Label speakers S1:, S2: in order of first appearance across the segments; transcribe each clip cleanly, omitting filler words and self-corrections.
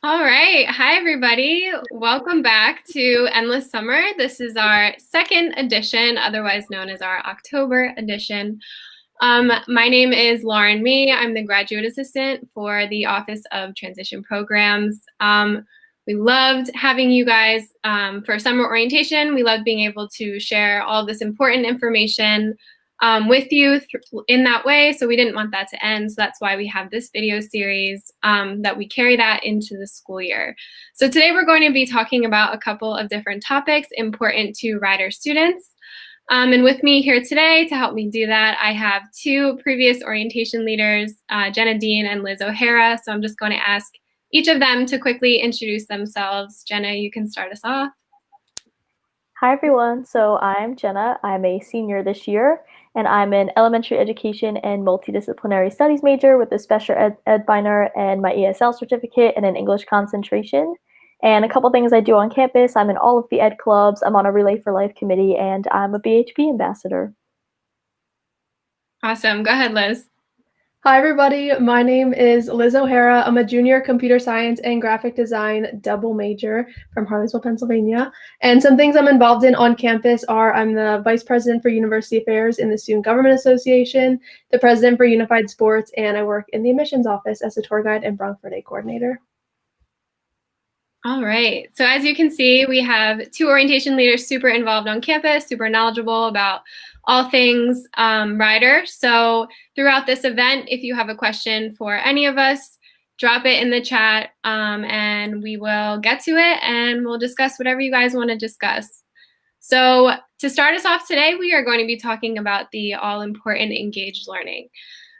S1: All right. Hi, everybody. Welcome back to Endless Summer. This is our second edition, otherwise known as our October edition. My name is Lauren Mee. I'm the graduate assistant for the Office of Transition Programs. We loved having you guys for summer orientation. We loved being able to share all this important information with you in that way. So we didn't want that to end. So that's why we have this video series that we carry that into the school year. So today we're going to be talking about a couple of different topics important to Rider students. And with me here today to help me do that, I have two previous orientation leaders, Jenna Dean and Liz O'Hara. So I'm just going to ask each of them to quickly introduce themselves. Jenna, you can start us off.
S2: Hi everyone, so I'm Jenna. I'm a senior this year, and I'm an elementary education and multidisciplinary studies major with a special ed minor and my ESL certificate and an English concentration. And a couple things I do on campus, I'm in all of the ed clubs, I'm on a Relay for Life committee, and I'm a BHP ambassador.
S1: Awesome. Go ahead, Liz.
S3: Hi everybody, my name is Liz O'Hara. I'm a junior computer science and graphic design double major from Harleysville, Pennsylvania. And some things I'm involved in on campus are I'm the vice president for university affairs in the Student Government Association, the president for Unified Sports, and I work in the admissions office as a tour guide and Bronford Day coordinator.
S1: All right. So as you can see, we have two orientation leaders super involved on campus, super knowledgeable about all things Rider. So throughout this event, if you have a question for any of us, drop it in the chat and we will get to it and we'll discuss whatever you guys want to discuss. So to start us off today, we are going to be talking about the all-important engaged learning.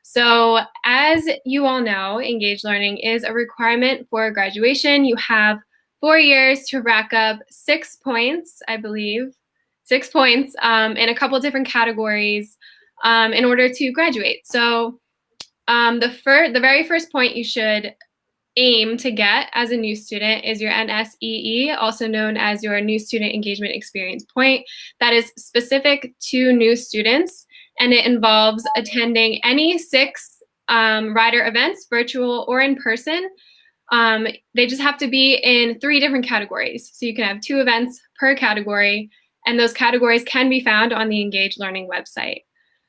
S1: So as you all know, engaged learning is a requirement for graduation. You have 4 years to rack up 6 points, I believe, 6 points in a couple different categories in order to graduate. So the very first point you should aim to get as a new student is your NSEE, also known as your New Student Engagement Experience point. That is specific to new students, and it involves attending any 6 Rider events, virtual or in person. They just have to be in 3 different categories. So you can have 2 events per category, and those categories can be found on the Engage Learning website.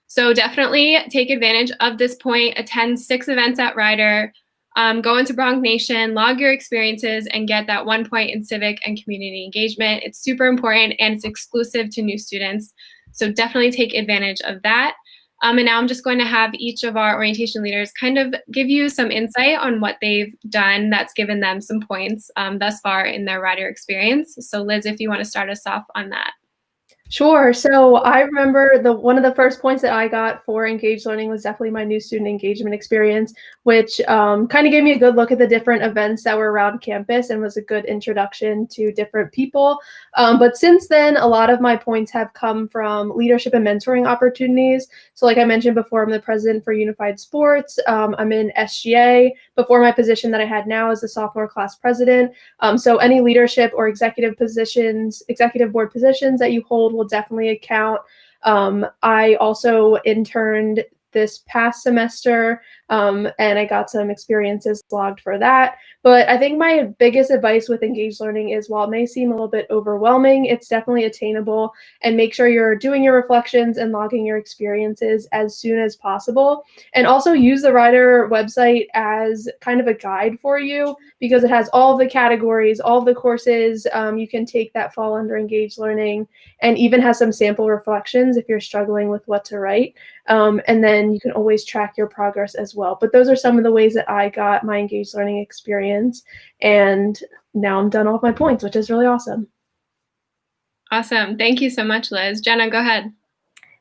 S1: So definitely take advantage of this point, attend 6 events at Rider, go into Bronc Nation, log your experiences, and get that 1 point in civic and community engagement. It's super important and it's exclusive to new students. So definitely take advantage of that. And now I'm just going to have each of our orientation leaders kind of give you some insight on what they've done that's given them some points thus far in their Rider experience. So Liz, if you want to start us off on that.
S3: Sure. So I remember one of the first points that I got for engaged learning was definitely my new student engagement experience, which kind of gave me a good look at the different events that were around campus and was a good introduction to different people. But since then, a lot of my points have come from leadership and mentoring opportunities. So like I mentioned before, I'm the president for Unified Sports. I'm in SGA before my position that I had now as the sophomore class president. So any leadership or executive board positions that you hold will definitely account. I also interned this past semester and I got some experiences logged for that. But I think my biggest advice with engaged learning is while it may seem a little bit overwhelming, it's definitely attainable, and make sure you're doing your reflections and logging your experiences as soon as possible. And also use the Rider website as kind of a guide for you because it has all of the categories, all of the courses you can take that fall under engaged learning, and even has some sample reflections if you're struggling with what to write. And then you can always track your progress as well. But those are some of the ways that I got my engaged learning experience. And now I'm done all of my points, which is really awesome.
S1: Awesome. Thank you so much, Liz. Jenna, go ahead.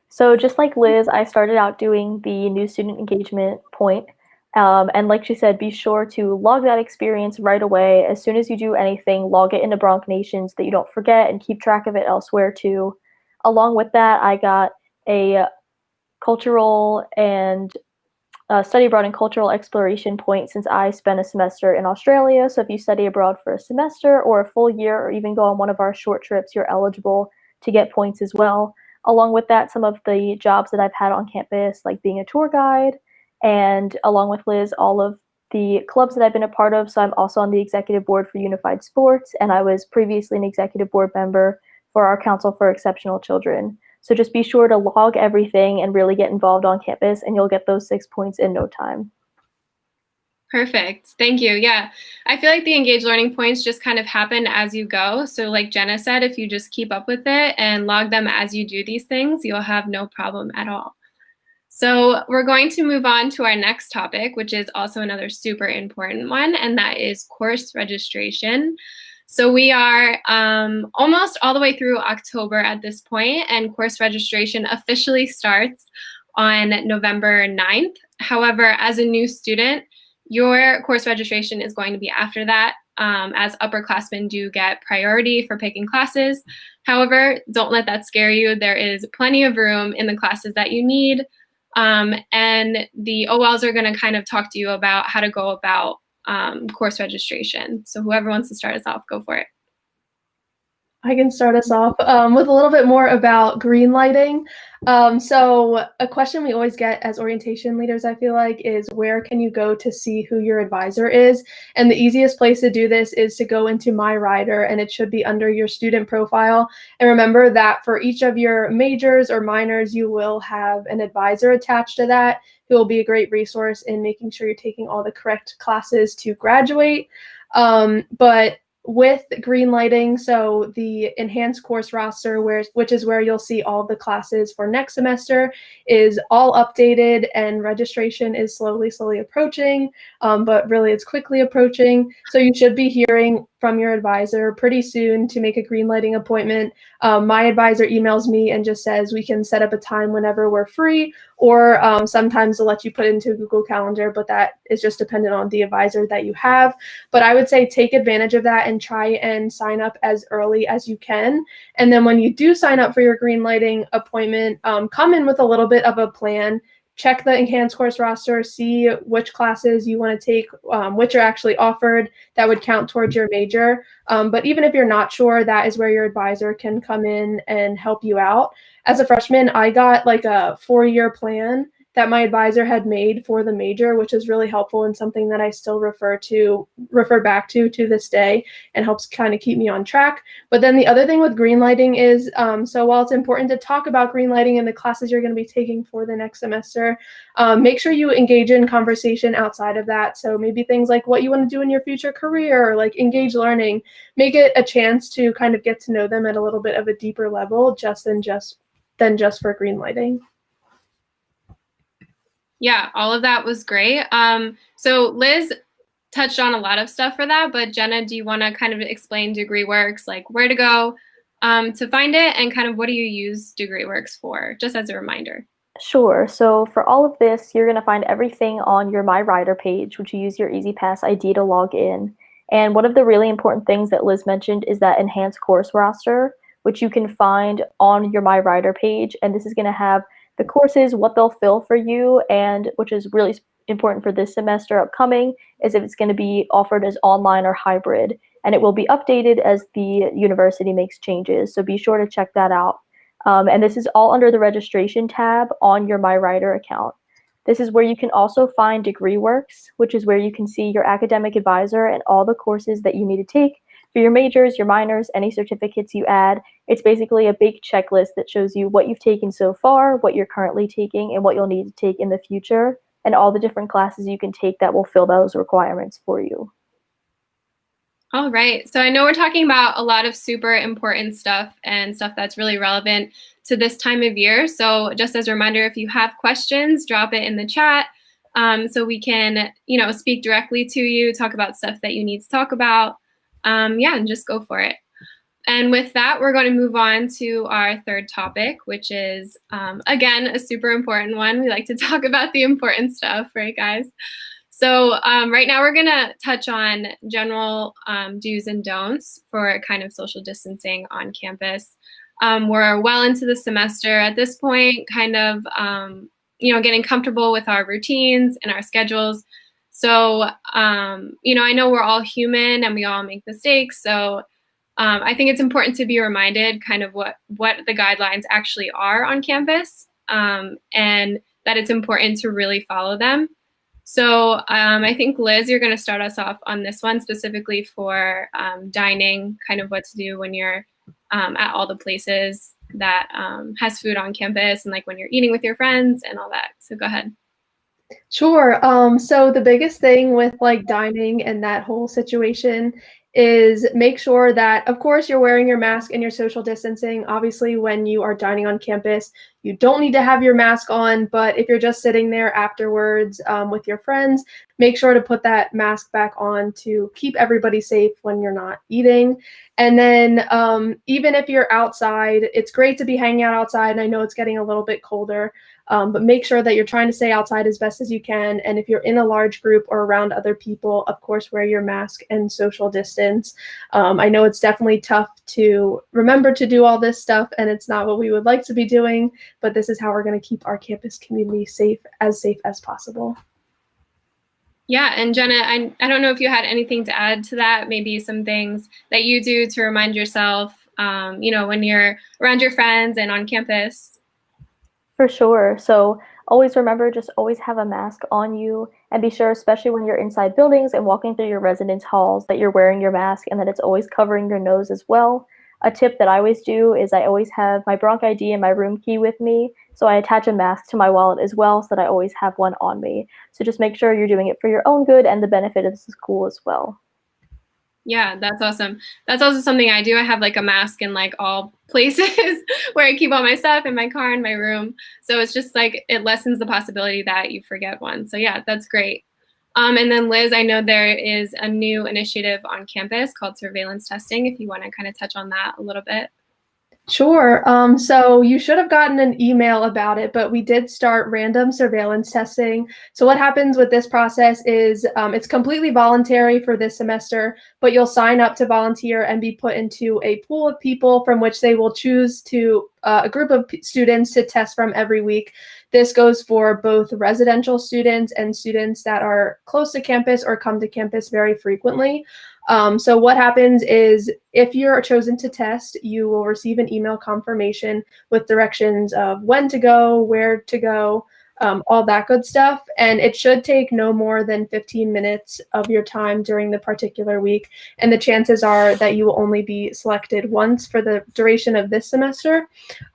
S2: So just like Liz, I started out doing the new student engagement point. And like she said, be sure to log that experience right away. As soon as you do anything, log it into Bronc Nation so that you don't forget, and keep track of it elsewhere too. Along with that, I got a cultural and study abroad and cultural exploration point since I spent a semester in Australia. So if you study abroad for a semester or a full year, or even go on one of our short trips, you're eligible to get points as well. Along with that, some of the jobs that I've had on campus, like being a tour guide, and along with Liz, all of the clubs that I've been a part of. So I'm also on the executive board for Unified Sports, and I was previously an executive board member for our Council for Exceptional Children. So just be sure to log everything and really get involved on campus, and you'll get those 6 points in no time.
S1: Perfect. Thank you. Yeah. I feel like the engaged learning points just kind of happen as you go. So like Jenna said, if you just keep up with it and log them as you do these things, you'll have no problem at all. So we're going to move on to our next topic, which is also another super important one, and that is course registration. So we are almost all the way through October at this point, and course registration officially starts on November 9th. However, as a new student, your course registration is going to be after that, as upperclassmen do get priority for picking classes. However, don't let that scare you. There is plenty of room in the classes that you need. And the OLs are going to kind of talk to you about how to go about course registration. So whoever wants to start us off, go for it.
S3: I can start us off with a little bit more about green lighting. So a question we always get as orientation leaders, I feel like, is where can you go to see who your advisor is? And the easiest place to do this is to go into My Rider, and it should be under your student profile. And remember that for each of your majors or minors, you will have an advisor attached to that who will be a great resource in making sure you're taking all the correct classes to graduate. But with green lighting, so the enhanced course roster, which is where you'll see all the classes for next semester, is all updated, and registration is slowly approaching, but really it's quickly approaching. So you should be hearing from your advisor pretty soon to make a green lighting appointment. My advisor emails me and just says we can set up a time whenever we're free, or sometimes they'll let you put it into a Google Calendar, but that is just dependent on the advisor that you have. But I would say take advantage of that and try and sign up as early as you can. And then when you do sign up for your green lighting appointment, come in with a little bit of a plan. Check the enhanced course roster, see which classes you want to take, which are actually offered that would count towards your major. But even if you're not sure, that is where your advisor can come in and help you out. As a freshman, I got like a 4-year plan that my advisor had made for the major, which is really helpful and something that I still refer back to this day, and helps kind of keep me on track. But then the other thing with green lighting is, so while it's important to talk about green lighting in the classes you're going to be taking for the next semester, make sure you engage in conversation outside of that. So maybe things like what you want to do in your future career, or like engage learning, make it a chance to kind of get to know them at a little bit of a deeper level, than just for green lighting.
S1: Yeah, all of that was great. So Liz touched on a lot of stuff for that, but Jenna, do you want to kind of explain DegreeWorks, like where to go to find it, and kind of what do you use DegreeWorks for, just as a reminder?
S2: Sure. So for all of this, you're going to find everything on your My Rider page, which you use your EasyPass ID to log in. And one of the really important things that Liz mentioned is that enhanced course roster, which you can find on your My Rider page. And this is going to have the courses, what they'll fill for you, and which is really important for this semester upcoming, is if it's going to be offered as online or hybrid. And it will be updated as the university makes changes. So be sure to check that out. And this is all under the registration tab on your My Rider account. This is where you can also find DegreeWorks, which is where you can see your academic advisor and all the courses that you need to take for your majors, your minors, any certificates you add. It's basically a big checklist that shows you what you've taken so far, what you're currently taking, and what you'll need to take in the future, and all the different classes you can take that will fill those requirements for you.
S1: All right. So I know we're talking about a lot of super important stuff and stuff that's really relevant to this time of year. So just as a reminder, if you have questions, drop it in the chat so we can, speak directly to you, talk about stuff that you need to talk about. And just go for it. And with that, we're going to move on to our third topic, which is, again, a super important one. We like to talk about the important stuff, right, guys? So right now we're going to touch on general do's and don'ts for kind of social distancing on campus. We're well into the semester at this point, kind of, getting comfortable with our routines and our schedules. So, I know we're all human and we all make mistakes. So I think it's important to be reminded kind of what the guidelines actually are on campus, and that it's important to really follow them. So I think, Liz, you're going to start us off on this one specifically for dining, kind of what to do when you're at all the places that has food on campus, and like when you're eating with your friends and all that. So go ahead.
S3: Sure. So the biggest thing with like dining and that whole situation is make sure that, of course, you're wearing your mask and your social distancing. Obviously, when you are dining on campus, you don't need to have your mask on, but if you're just sitting there afterwards with your friends, make sure to put that mask back on to keep everybody safe when you're not eating. And then even if you're outside, it's great to be hanging out outside. And I know it's getting a little bit colder. But make sure that you're trying to stay outside as best as you can. And if you're in a large group or around other people, of course, wear your mask and social distance. I know it's definitely tough to remember to do all this stuff, and it's not what we would like to be doing, but this is how we're going to keep our campus community safe as possible.
S1: Yeah, and Jenna, I don't know if you had anything to add to that, maybe some things that you do to remind yourself, when you're around your friends and on campus.
S2: For sure. So always remember, just always have a mask on you, and be sure, especially when you're inside buildings and walking through your residence halls, that you're wearing your mask and that it's always covering your nose as well. A tip that I always do is I always have my Bronc ID and my room key with me. So I attach a mask to my wallet as well so that I always have one on me. So just make sure you're doing it for your own good and the benefit of the school as well.
S1: Yeah, that's awesome. That's also something I do. I have like a mask in like all places where I keep all my stuff in my car, in my room. So it's just like it lessens the possibility that you forget one. So yeah, that's great. And then Liz, I know there is a new initiative on campus called surveillance testing, if you want to kind of touch on that a little bit.
S3: Sure. So you should have gotten an email about it, but we did start random surveillance testing. So what happens with this process is it's completely voluntary for this semester, but you'll sign up to volunteer and be put into a pool of people from which they will choose to a group of students to test from every week. This goes for both residential students and students that are close to campus or come to campus very frequently. So what happens is if you're chosen to test, you will receive an email confirmation with directions of when to go, where to go, all that good stuff. And it should take no more than 15 minutes of your time during the particular week. And the chances are that you will only be selected once for the duration of this semester.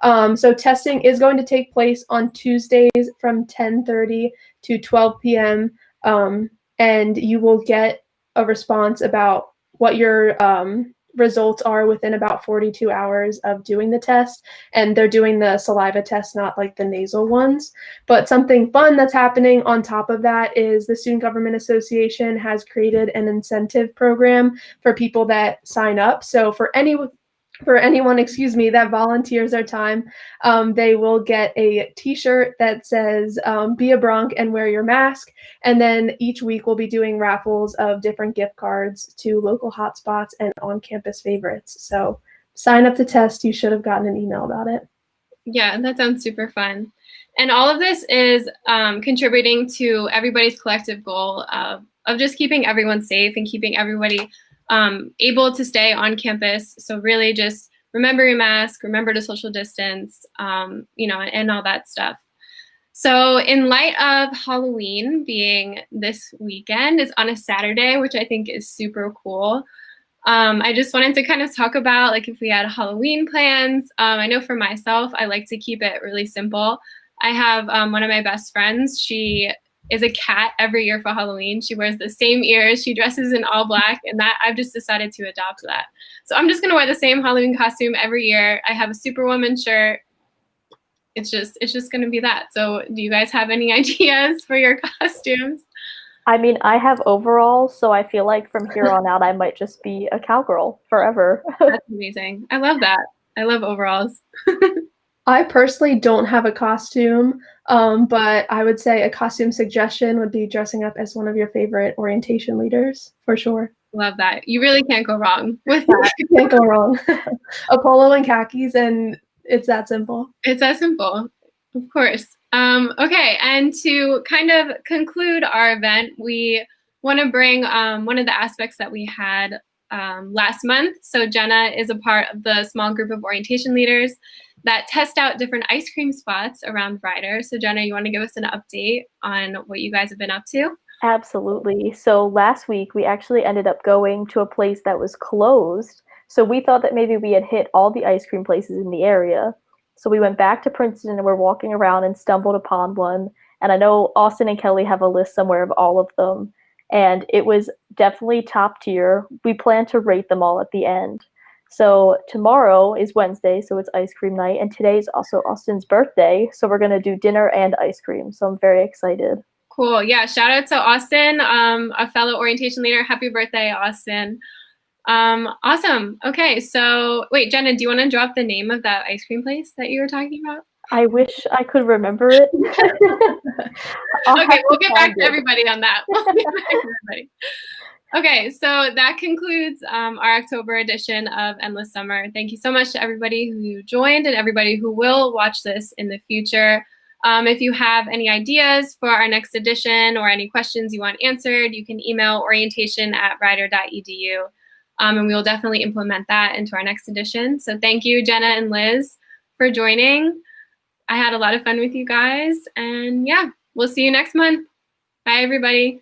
S3: So testing is going to take place on Tuesdays from 10:30 to 12 p.m. And you will get a response about what your results are within about 42 hours of doing the test. And they're doing the saliva test, not like the nasal ones. But something fun that's happening on top of that is the Student Government Association has created an incentive program for people that sign up. So for anyone, that volunteers their time, they will get a t-shirt that says be a Bronc and wear your mask. And then each week we'll be doing raffles of different gift cards to local hotspots and on-campus favorites. So sign up to test. You should have gotten an email about it.
S1: Yeah, that sounds super fun. And all of this is contributing to everybody's collective goal of just keeping everyone safe and keeping everybody able to stay on campus. So really just remember your mask, remember to social distance, and all that stuff. So in light of Halloween being this weekend, it's on a Saturday, which I think is super cool. I just wanted to kind of talk about like if we had Halloween plans. I know for myself, I like to keep it really simple. I have one of my best friends. She is a cat every year for Halloween. She wears the same ears. She dresses in all black, and that I've just decided to adopt that. So I'm just gonna wear the same Halloween costume every year. I have a Superwoman shirt. It's just gonna be that. So do you guys have any ideas for your costumes?
S2: I mean, I have overalls, so I feel like from here on out, I might just be a cowgirl forever.
S1: That's amazing. I love that. I love overalls.
S3: I personally don't have a costume, but I would say a costume suggestion would be dressing up as one of your favorite orientation leaders, for sure.
S1: Love that. You really can't go wrong with that.
S3: You can't go wrong. A polo and khakis, and it's that simple.
S1: It's that simple, of course. Okay, and to kind of conclude our event, we want to bring one of the aspects that we had last month. So Jenna is a part of the small group of orientation leaders that test out different ice cream spots around Ryder. So Jenna, you want to give us an update on what you guys have been up to?
S2: Absolutely. So last week we actually ended up going to a place that was closed. So we thought that maybe we had hit all the ice cream places in the area. So we went back to Princeton and we're walking around and stumbled upon one. And I know Austin and Kelly have a list somewhere of all of them. And it was definitely top tier. We plan to rate them all at the end. So tomorrow is Wednesday, so it's ice cream night. And today is also Austin's birthday. So we're going to do dinner and ice cream. So I'm very excited.
S1: Cool. Yeah. Shout out to Austin, a fellow orientation leader. Happy birthday, Austin. Awesome. Okay. So wait, Jenna, do you want to drop the name of that ice cream place that you were talking about?
S2: I wish I could remember it.
S1: Okay, we'll get back to everybody on that. Okay, so that concludes our October edition of Endless Summer. Thank you so much to everybody who joined and everybody who will watch this in the future. If you have any ideas for our next edition or any questions you want answered, you can email orientation@rider.edu, and we will definitely implement that into our next edition. So thank you, Jenna and Liz, for joining. I had a lot of fun with you guys, and yeah, we'll see you next month. Bye, everybody.